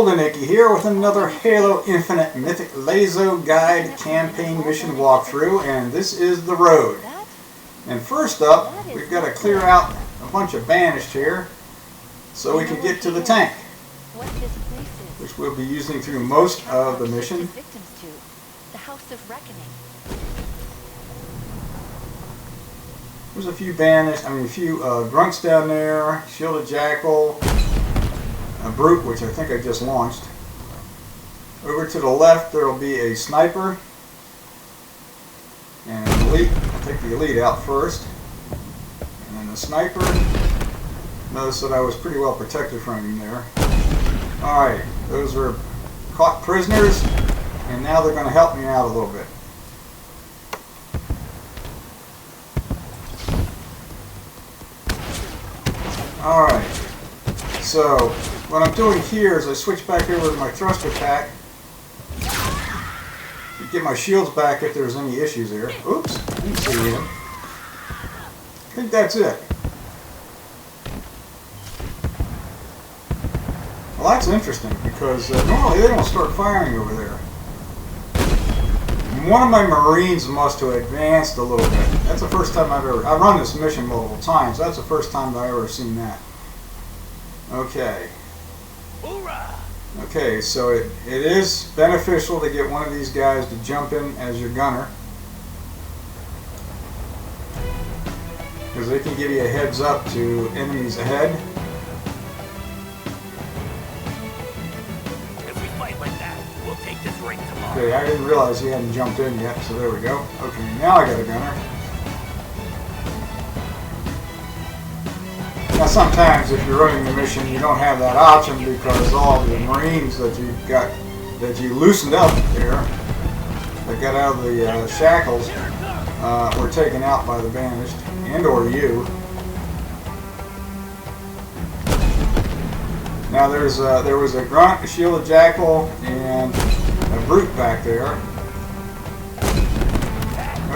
Golden Icky here with another Halo Infinite Mythic LASO Guide Campaign Mission Walkthrough, and this is the road. And first up, we've got to clear out a bunch of banished here so we can get to the tank, which we'll be using through most of the mission. There's a few grunts down there, shielded jackal, a brute, which I think I just launched. Over to the left there will be a sniper and an elite. I'll take the elite out first, and then the sniper. Notice that I was pretty well protected from him there. Alright, those are caught prisoners, and now they're going to help me out a little bit. Alright, so what I'm doing here is I switch back over to my thruster pack to get my shields back if there's any issues there. Oops, I didn't see him. I think that's it. Well, that's interesting because normally they don't start firing over there. One of my Marines must have advanced a little bit. That's the first time I've run this mission multiple times. That's the first time I've ever seen that. Okay. Okay, so it is beneficial to get one of these guys to jump in as your gunner, because they can give you a heads up to enemies ahead. If we fight like that, we'll take this ring tomorrow. Okay, I didn't realize he hadn't jumped in yet, so there we go. Okay, now I got a gunner. Now sometimes if you're running the mission you don't have that option because all the Marines that you loosened up there, that got out of the shackles, were taken out by the banished, and or you. Now there was a grunt, a shielded jackal, and a brute back there.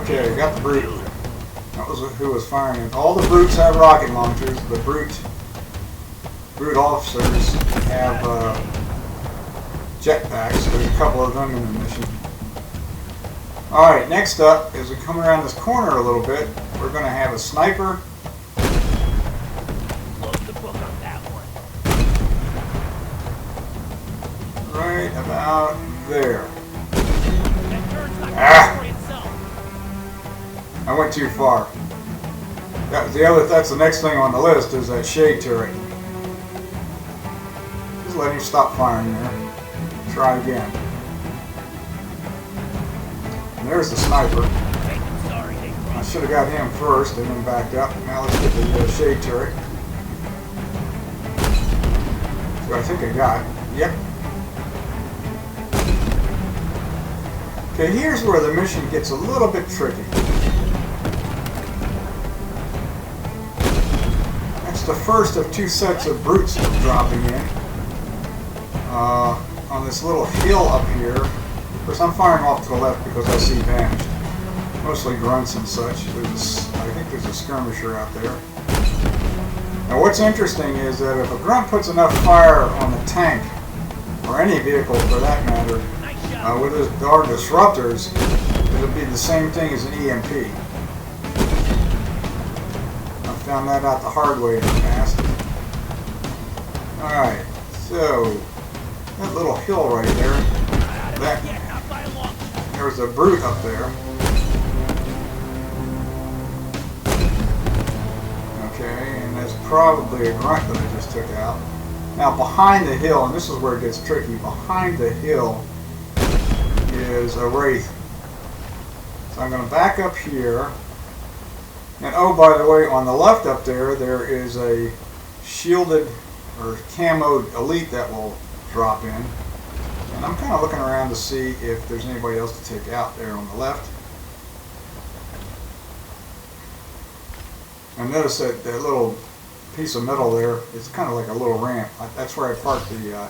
Okay, got the brute. That was who was firing it. All the brutes have rocket launchers. The brute officers have jetpacks. There's a couple of them in the mission. Alright, next up, as we come around this corner a little bit, we're going to have a sniper. Close the book on that one. Right about there. Ah! I went too far. That's the next thing on the list is that shade turret. Just let him stop firing there. Try again. And there's the sniper. I should have got him first and then backed up. Now let's get the shade turret. So I think I got it. Yep. Okay, here's where the mission gets a little bit tricky. The first of two sets of brutes dropping in on this little hill up here. Of course, I'm firing off to the left because I see banished, mostly grunts and such. I think there's a skirmisher out there. Now, what's interesting is that if a grunt puts enough fire on the tank, or any vehicle for that matter, with our disruptors, it'll be the same thing as an EMP. Found that out the hard way in the past. Alright, so that little hill right there, there's a brute up there. Okay, and that's probably a grunt that I just took out. Now behind the hill, and this is where it gets tricky, behind the hill is a wraith. So I'm going to back up here. And oh, by the way, on the left up there, there is a shielded or camoed elite that will drop in. And I'm kind of looking around to see if there's anybody else to take out there on the left. And notice that little piece of metal there, it's kind of like a little ramp. That's where I parked the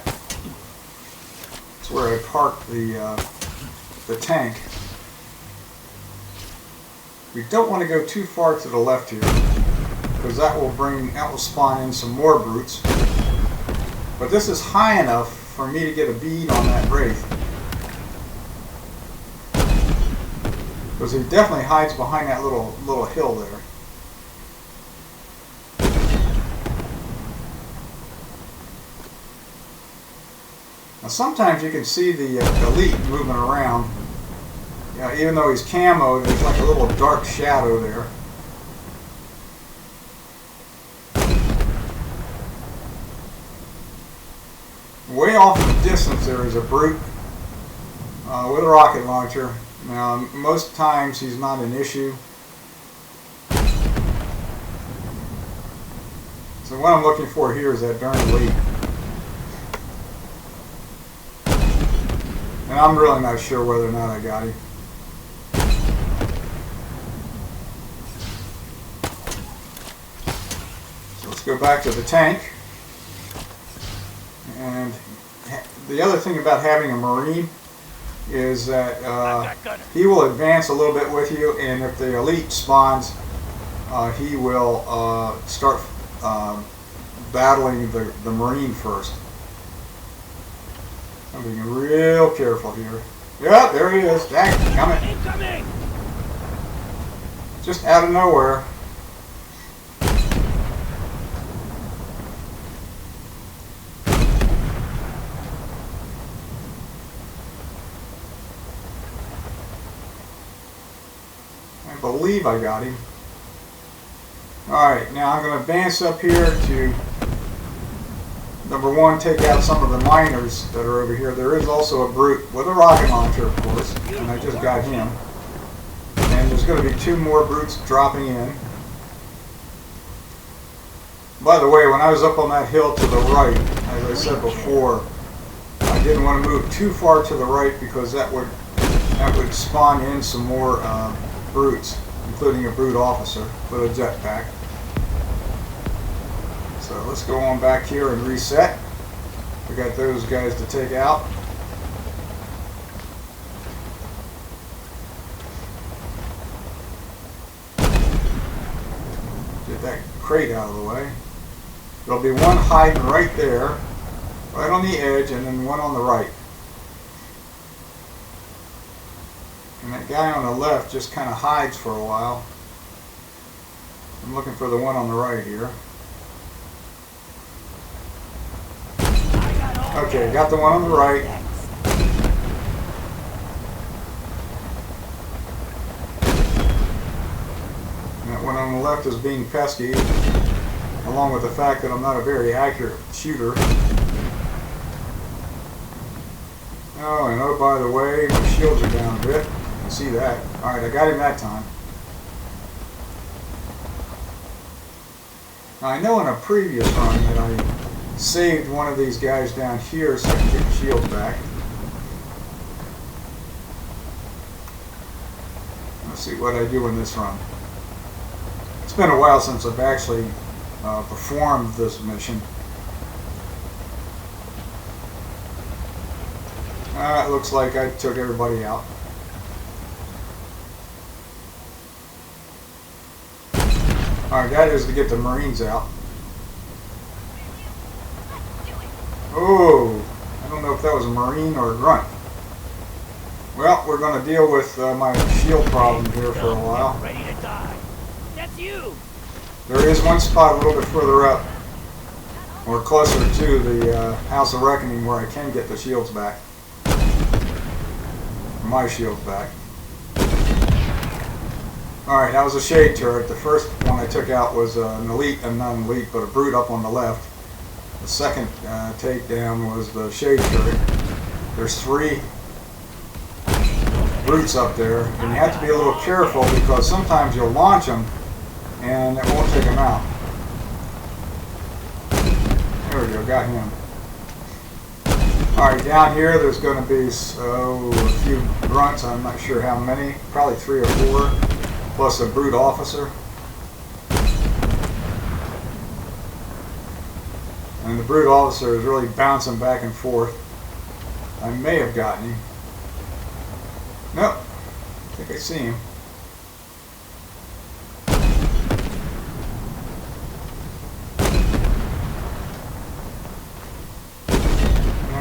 tank. We don't want to go too far to the left here, because that will spawn in some more brutes. But this is high enough for me to get a bead on that Wraith. Because he definitely hides behind that little hill there. Now sometimes you can see the elite moving around. You know, even though he's camoed, there's like a little dark shadow there. Way off in the distance there is a brute with a rocket launcher. Now most times he's not an issue. So what I'm looking for here is that darn elite. And I'm really not sure whether or not I got him. So let's go back to the tank. And the other thing about having a Marine is that he will advance a little bit with you, and if the elite spawns, he will start battling the Marine first. I'm being real careful here. Yeah, there he is. Dang, coming. Just out of nowhere. I believe I got him. Alright, now I'm going to advance up here to number one, take out some of the miners that are over here. There is also a brute with a rocket launcher, of course, and I just got him. And there's going to be 2 more brutes dropping in. By the way, when I was up on that hill to the right, as I said before, I didn't want to move too far to the right because that would spawn in some more brutes, including a brute officer with a jetpack. So let's go on back here and reset. We got those guys to take out. Get that crate out of the way. There'll be one hiding right there, right on the edge, and then one on the right. And that guy on the left just kind of hides for a while. I'm looking for the one on the right here. Okay, got the one on the right. And that one on the left is being pesky, along with the fact that I'm not a very accurate shooter. Oh, and oh, by the way, my shields are down a bit. You can see that. Alright, I got him that time. Now, I know in a previous run that I saved one of these guys down here so I can get the shields back. Let's see what I do in this run. It's been a while since I've actually performed this mission. It looks like I took everybody out. Alright, that is to get the Marines out. Oh, I don't know if that was a Marine or a grunt. Well, we're going to deal with my shield problem here for a while. Ready to die. That's you. There is one spot a little bit further up, or closer to the House of Reckoning, where I can get the shields back. My shields back. Alright, that was a shade turret. The first one I took out was an elite, not an elite, but a brute up on the left. The second takedown was the shade turret. There's 3 brutes up there, and you have to be a little careful because sometimes you'll launch them and it won't take them out. There we go, got him. Alright, down here there's going to be a few grunts, I'm not sure how many, probably 3 or 4, plus a brute officer. And the brute officer is really bouncing back and forth. I may have gotten him. Nope. I think I see him.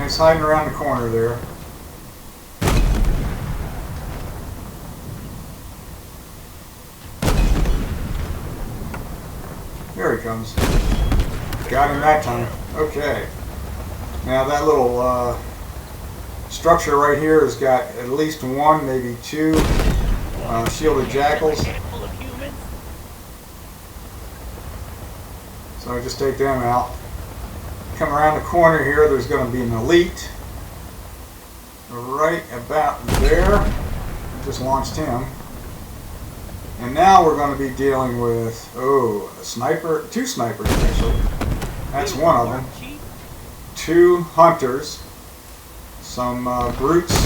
he's hiding around the corner there. There he comes. Got him that time. Okay. Now that little structure right here has got at least one, maybe two shielded jackals. So I just take them out. Come around the corner here, there's going to be an elite. Right about there. I just launched him. And now we're going to be dealing with, oh, a sniper, two snipers actually. That's one of them. Two hunters, some brutes,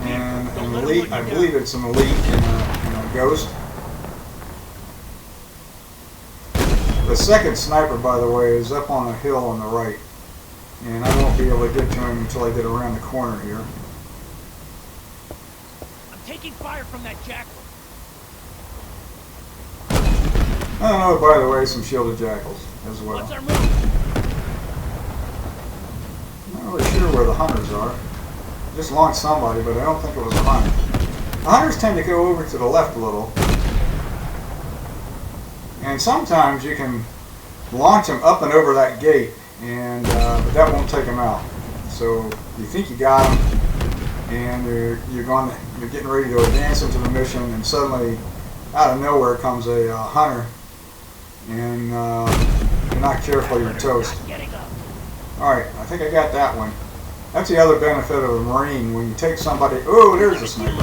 and an elite. I believe it's an elite and a ghost. The second sniper, by the way, is up on a hill on the right. And I won't be able to get to him until I get around the corner here. I'm taking fire from that jackal. I don't know, by the way, some shielded jackals as well. What's our move? I'm not really sure where the hunters are. I just launched somebody, but I don't think it was a hunter. The hunters tend to go over to the left a little. And sometimes you can launch them up and over that gate, and but that won't take them out. So you think you got them, and you're getting ready to advance into the mission, and suddenly, out of nowhere, comes a hunter, and you're not careful, you're toast. All right, I think I got that one. That's the other benefit of a Marine. When you take somebody, oh, there's a sniper.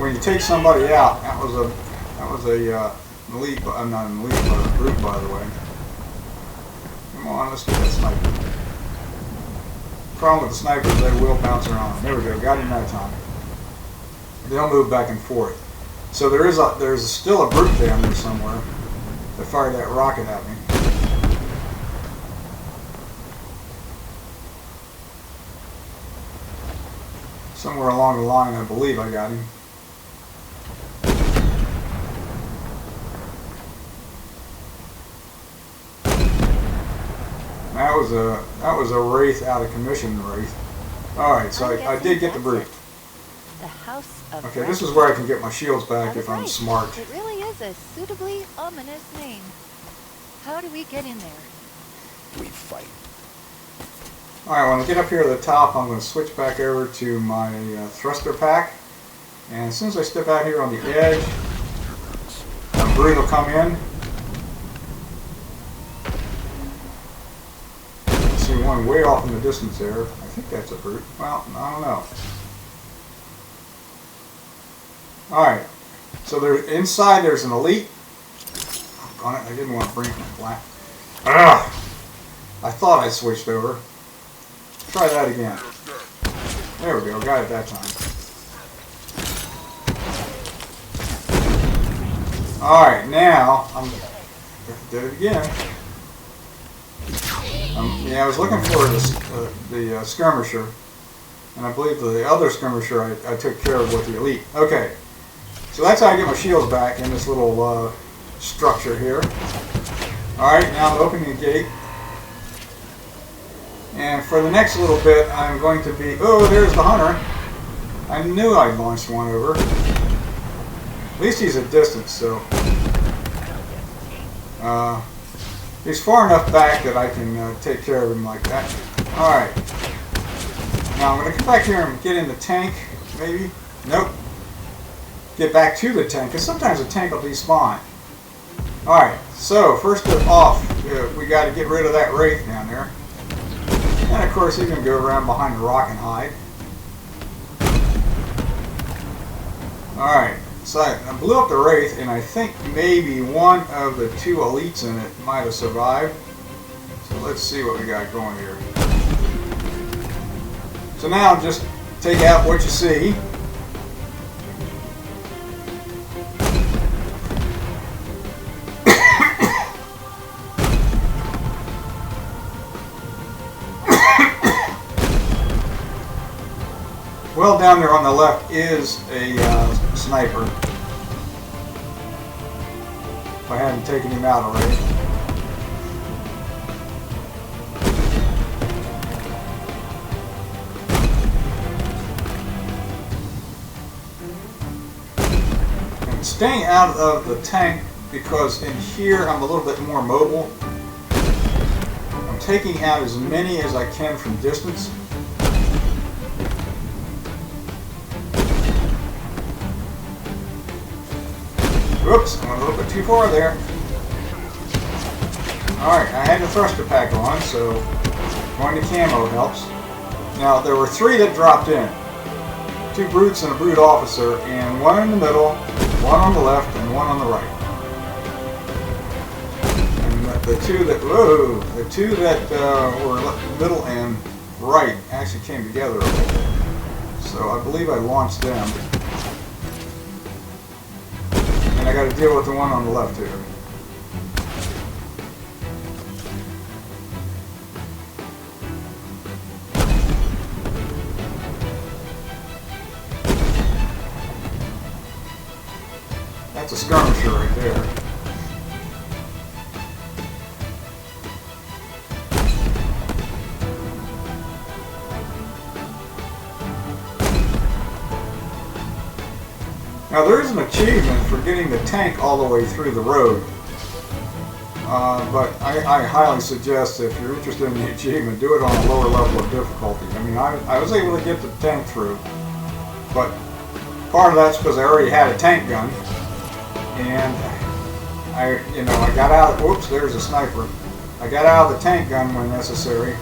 When you take somebody out, that was a elite, I'm not an elite, but a brute, by the way. Come on, let's get that sniper. Problem with the snipers, they will bounce around. There we go, got him that time. They'll move back and forth. So there's still a brute down there somewhere that fired that rocket at me. Somewhere along the line, I believe I got him. That was a wraith out of commission wraith. All right, so I did get the brute. The House of Okay, this is where I can get my shields back if I'm smart. It really is a suitably ominous name. How do we get in there? We fight. All right, when I get up here at the top, I'm going to switch back over to my thruster pack. And as soon as I step out here on the edge, a brute will come in. I see one way off in the distance there. I think that's a brute. Well, I don't know. Alright, so inside there's an elite. On it, I didn't want to bring it black. Ugh! I thought I switched over. Try that again. There we go, got it that time. Alright, now did it again. Yeah, I was looking for the skirmisher, and I believe the other skirmisher I took care of with the elite. Okay, so that's how I get my shields back in this little structure here. Alright, now I'm opening the gate. And for the next little bit, I'm going to be... Oh, there's the hunter. I knew I launched one over. At least he's at distance, so... he's far enough back that I can take care of him like that. Alright. Now I'm going to come back here and get in the tank, maybe. Nope. Get back to the tank, because sometimes the tank will despawn. Alright, so first off, we got to get rid of that wraith down there. And of course he's going to go around behind the rock and hide. Alright, so I blew up the wraith, and I think maybe one of the two elites in it might have survived. So let's see what we got going here. So now just take out what you see. Well, down there on the left is a sniper. If I hadn't taken him out already. staying out of the tank because in here I'm a little bit more mobile. I'm taking out as many as I can from distance. Whoops, I went a little bit too far there. Alright, I had the thruster pack on, so going to camo helps. Now, there were 3 that dropped in. 2 brutes and a brute officer, and 1 in the middle, 1 on the left, and 1 on the right. And the 2 that, whoa, the 2 that were middle and right actually came together a little bit. So I believe I launched them. And I got to deal with the 1 on the left here. That's a skirmisher right there. Now there is an achievement for getting the tank all the way through the road, but I highly suggest if you're interested in the achievement, do it on a lower level of difficulty. I mean, I was able to get the tank through, but part of that's because I already had a tank gun, and I got out. Whoops, there's a sniper. I got out of the tank gun when necessary.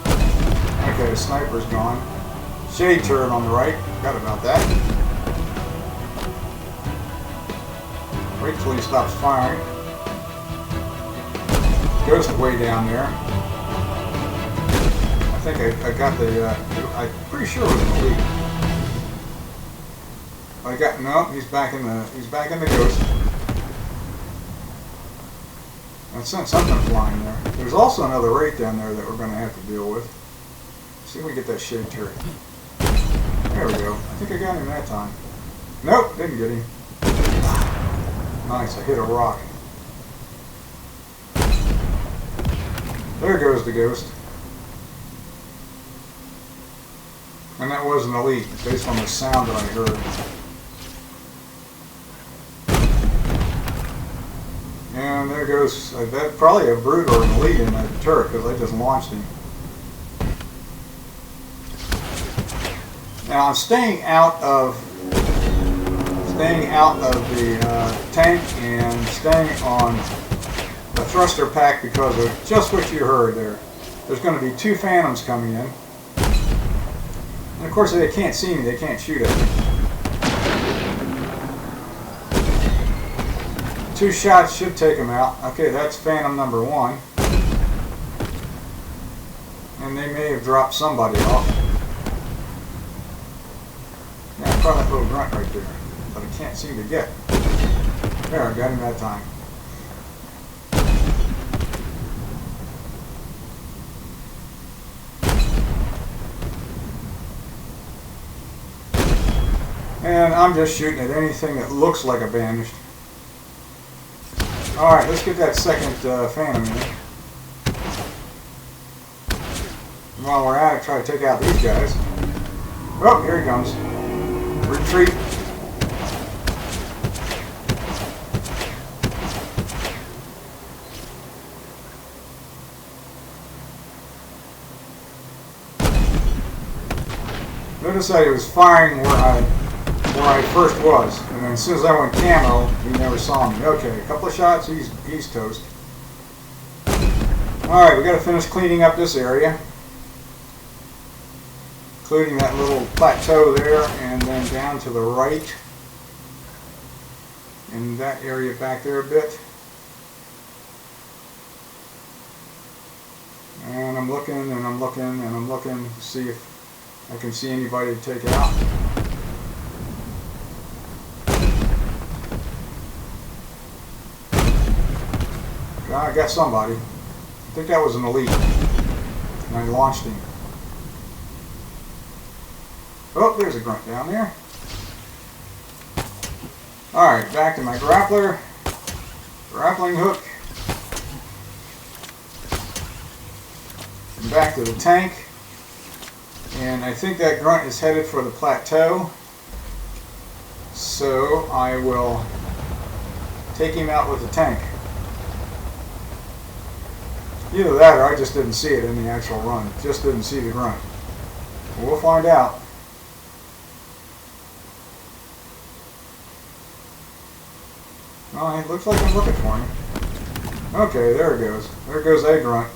Okay, the sniper's gone. Shade turret on the right. Forgot about that. Wait till he stops firing. Ghost way down there. I think I got the. I'm pretty sure it was an elite. I got no. He's back in the ghost. I sent something flying there. There's also another wraith down there that we're going to have to deal with. See if we get that shade turret. There we go. I think I got him that time. Nope, didn't get him. Nice, I hit a rock. There goes the ghost. And that was an elite, based on the sound that I heard. And there goes, that's probably a brute or an elite in that turret, because I just launched him. Now I'm staying out of the tank and staying on the thruster pack because of just what you heard there. There's going to be 2 phantoms coming in. And of course they can't see me, they can't shoot at me. 2 shots should take them out. Okay, that's phantom number 1. And they may have dropped somebody off. Yeah, probably that little grunt right there. But I can't seem to get. There, I got him that time. And I'm just shooting at anything that looks like a banished. Alright, let's get that second phantom in. While we're at it, try to take out these guys. Oh, here he comes. Retreat. Notice that he was firing where I first was, and then as soon as I went camo, he never saw me. Okay, a couple of shots, he's toast. Alright, we got to finish cleaning up this area. Including that little plateau there, and then down to the right. And that area back there a bit. And I'm looking, and I'm looking, and I'm looking to see if I can see anybody to take out. I got somebody. I think that was an elite. And I launched him. Oh, there's a grunt down there. Alright, back to my grappler. Grappling hook. And back to the tank. And I think that grunt is headed for the plateau. So I will take him out with the tank. Either that or I just didn't see it in the actual run. Just didn't see the grunt. We'll find out. Oh, it looks like I'm looking for him. Okay, there it goes. There goes a grunt.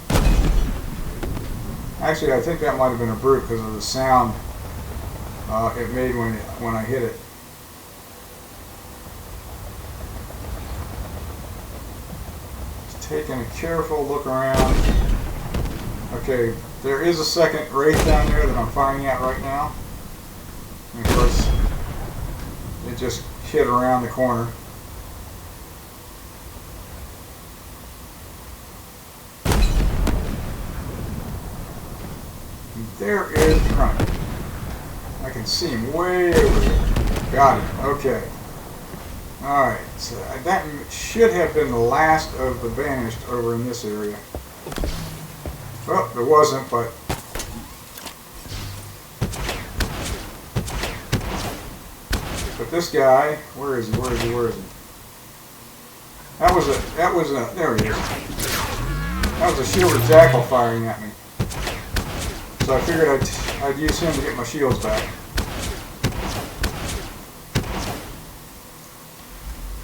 Actually, I think that might have been a brute because of the sound it made when I hit it. Just taking a careful look around. Okay, there is a second wraith down there that I'm firing at right now. And of course, it just hit around the corner. There is the grunt. I can see him way over there. Got him. Okay. Alright, so that should have been the last of the vanished over in this area. Well, there wasn't, but... But this guy, where is he? Where is he? Where is he? That was a, there he is. That was a shielded jackal firing at me. So I figured I'd use him to get my shields back.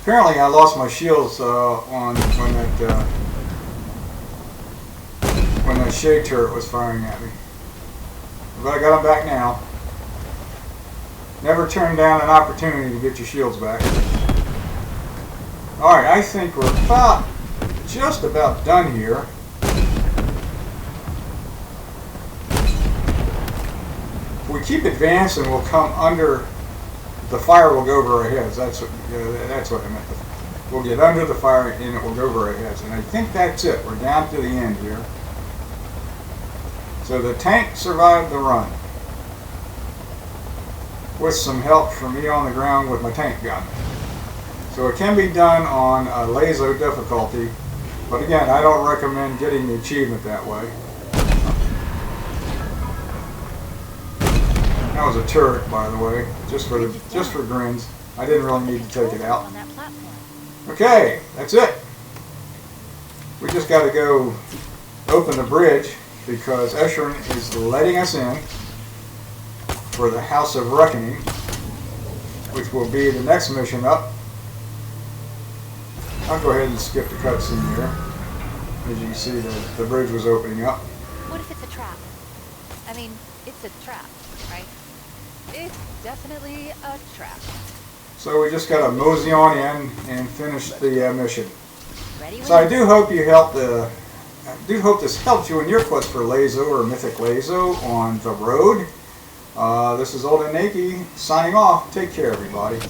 Apparently I lost my shields when that shade turret was firing at me. But I got them back now. Never turn down an opportunity to get your shields back. Alright, I think we're just about done here. If we keep advancing, we'll come under, the fire will go over our heads. That's what I meant. We'll get under the fire and it will go over our heads. And I think that's it. We're down to the end here. So the tank survived the run. With some help from me on the ground with my tank gun. So it can be done on a LASO difficulty. But again, I don't recommend getting the achievement that way. That was a turret, by the way, just for grins. I didn't really need to take it out. Okay, that's it. We just got to go open the bridge because Esherin is letting us in for the House of Reckoning, which will be the next mission up. I'll go ahead and skip the cutscene here. As you can see, the bridge was opening up. What if it's a trap? I mean, it's a trap, right? It's definitely a trap. So we just got to mosey on in and finish the mission. Ready? So I do hope this helped you in your quest for LASO or Mythic LASO on the road. This is Old and Nakey signing off. Take care, everybody.